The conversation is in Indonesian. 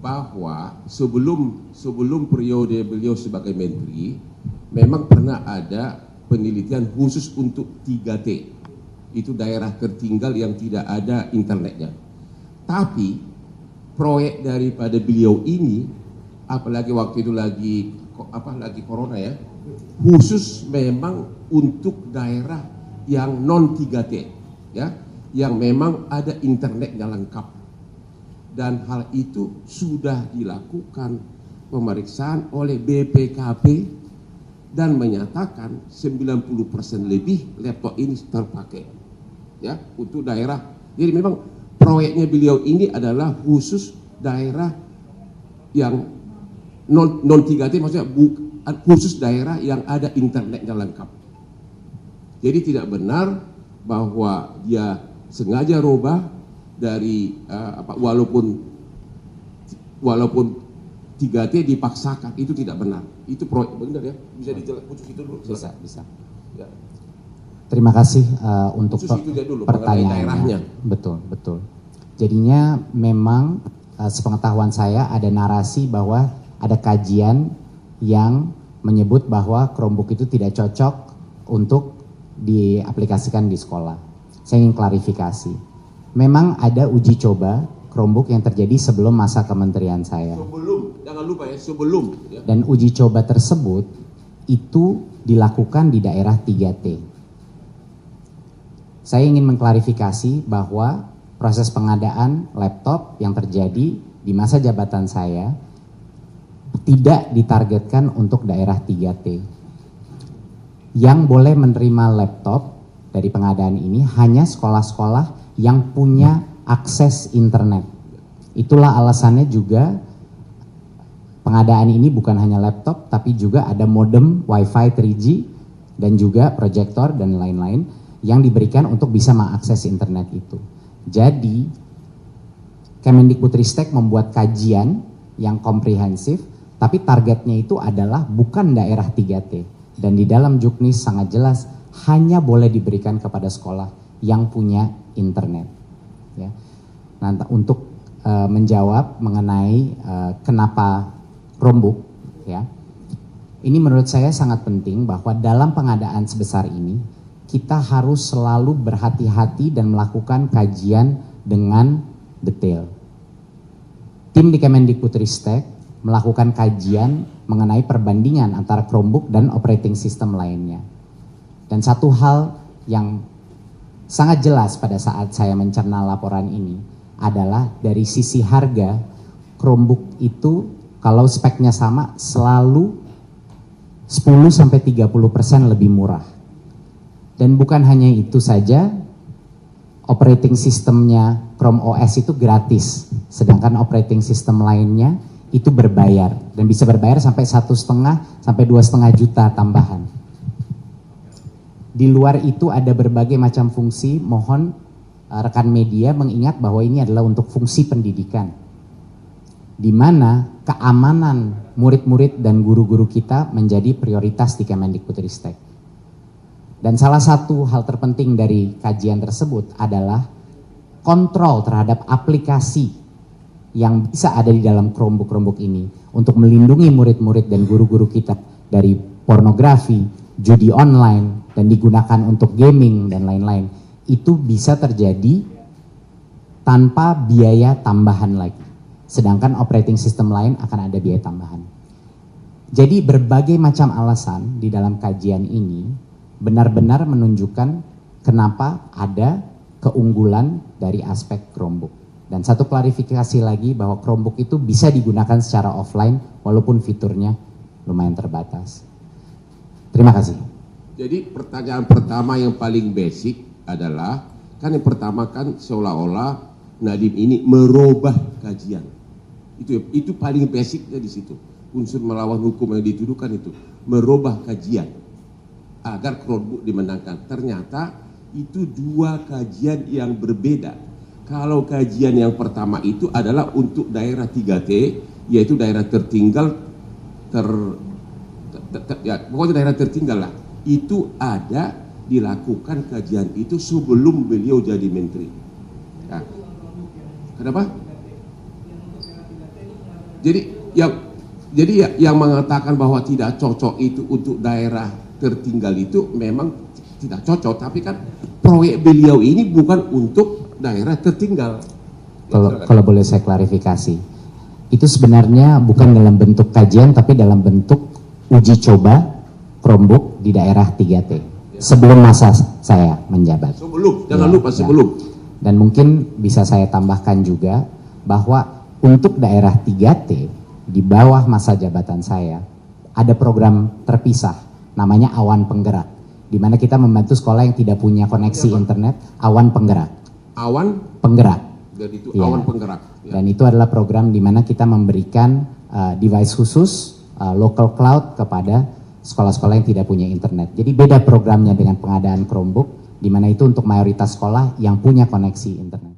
bahwa sebelum periode beliau sebagai menteri memang pernah ada penelitian khusus untuk 3T. Itu daerah tertinggal yang tidak ada internetnya. Tapi proyek daripada beliau ini, apalagi waktu itu lagi corona ya, khusus memang untuk daerah yang non 3T ya, yang memang ada internetnya lengkap. Dan hal itu sudah dilakukan pemeriksaan oleh BPKP dan menyatakan 90% lebih laptop ini terpakai ya untuk daerah. Jadi memang proyeknya beliau ini adalah khusus daerah yang non 3T, maksudnya khusus daerah yang ada internetnya lengkap. Jadi tidak benar bahwa dia sengaja rubah dari walaupun 3T dipaksakan, itu tidak benar. Itu proyek benar ya. Bisa dijelaskan itu dulu. Bisa. Ya. Terima kasih untuk pertanyaannya. Betul. Jadinya memang sepengetahuan saya ada narasi bahwa ada kajian yang menyebut bahwa Chromebook itu tidak cocok untuk diaplikasikan di sekolah. Saya ingin klarifikasi. Memang ada uji coba Chromebook yang terjadi sebelum masa kementerian saya. Jangan lupa ya, sebelum. Ya. Dan uji coba tersebut itu dilakukan di daerah 3T. Saya ingin mengklarifikasi bahwa proses pengadaan laptop yang terjadi di masa jabatan saya tidak ditargetkan untuk daerah 3T. Yang boleh menerima laptop dari pengadaan ini hanya sekolah-sekolah yang punya akses internet. Itulah alasannya juga pengadaan ini bukan hanya laptop, tapi juga ada modem Wi-Fi 3G dan juga proyektor dan lain-lain yang diberikan untuk bisa mengakses internet itu. Jadi Kemendikbudristek membuat kajian yang komprehensif, tapi targetnya itu adalah bukan daerah 3T. Dan di dalam Juknis sangat jelas hanya boleh diberikan kepada sekolah yang punya internet. Ya. Nah, untuk menjawab mengenai kenapa Chromebook, ya, ini menurut saya sangat penting bahwa dalam pengadaan sebesar ini kita harus selalu berhati-hati dan melakukan kajian dengan detail. Tim di Kemendikbudristek melakukan kajian mengenai perbandingan antara Chromebook dan operating system lainnya. Dan satu hal yang sangat jelas pada saat saya mencerna laporan ini adalah dari sisi harga, Chromebook itu kalau speknya sama selalu 10-30% lebih murah. Dan bukan hanya itu saja, operating sistemnya Chrome OS itu gratis, sedangkan operating system lainnya itu berbayar dan bisa berbayar sampai 1,5 sampai 2,5 juta tambahan. Di luar itu ada berbagai macam fungsi, mohon rekan media mengingat bahwa ini adalah untuk fungsi pendidikan. Di mana keamanan murid-murid dan guru-guru kita menjadi prioritas di Kemendikbudristek. Dan salah satu hal terpenting dari kajian tersebut adalah kontrol terhadap aplikasi yang bisa ada di dalam Chromebook ini untuk melindungi murid-murid dan guru-guru kita dari pornografi, judi online, dan digunakan untuk gaming dan lain-lain. Itu bisa terjadi tanpa biaya tambahan lagi. Sedangkan operating system lain akan ada biaya tambahan. Jadi berbagai macam alasan di dalam kajian ini benar-benar menunjukkan kenapa ada keunggulan dari aspek Chromebook. Dan satu klarifikasi lagi bahwa Chromebook itu bisa digunakan secara offline walaupun fiturnya lumayan terbatas. Terima kasih. Jadi pertanyaan pertama yang paling basic adalah, kan yang pertama kan seolah-olah Nadiem ini merubah kajian. Itu paling basicnya di situ. Unsur melawan hukum yang dituduhkan itu merubah kajian agar Chromebook dimenangkan. Ternyata itu dua kajian yang berbeda. Kalau kajian yang pertama itu adalah untuk daerah 3T, yaitu daerah tertinggal, pokoknya daerah tertinggal lah. Itu ada dilakukan kajian itu sebelum beliau jadi menteri. Nah, kenapa? yang mengatakan bahwa tidak cocok itu untuk daerah tertinggal itu memang tidak cocok, tapi kan proyek beliau ini bukan untuk daerah tertinggal. Kalau boleh saya klarifikasi, itu sebenarnya bukan dalam bentuk kajian tapi dalam bentuk uji coba Chromebook di daerah 3T sebelum masa saya menjabat. Jangan lupa sebelum. Dan mungkin bisa saya tambahkan juga bahwa untuk daerah 3T di bawah masa jabatan saya ada program terpisah namanya Awan Penggerak, di mana kita membantu sekolah yang tidak punya koneksi internet. Awan Penggerak. Awan Penggerak. dan itu Ya. Awan Penggerak. Ya. Dan itu adalah program di mana kita memberikan device khusus local cloud kepada sekolah-sekolah yang tidak punya internet. Jadi beda programnya dengan pengadaan Chromebook, di mana itu untuk mayoritas sekolah yang punya koneksi internet.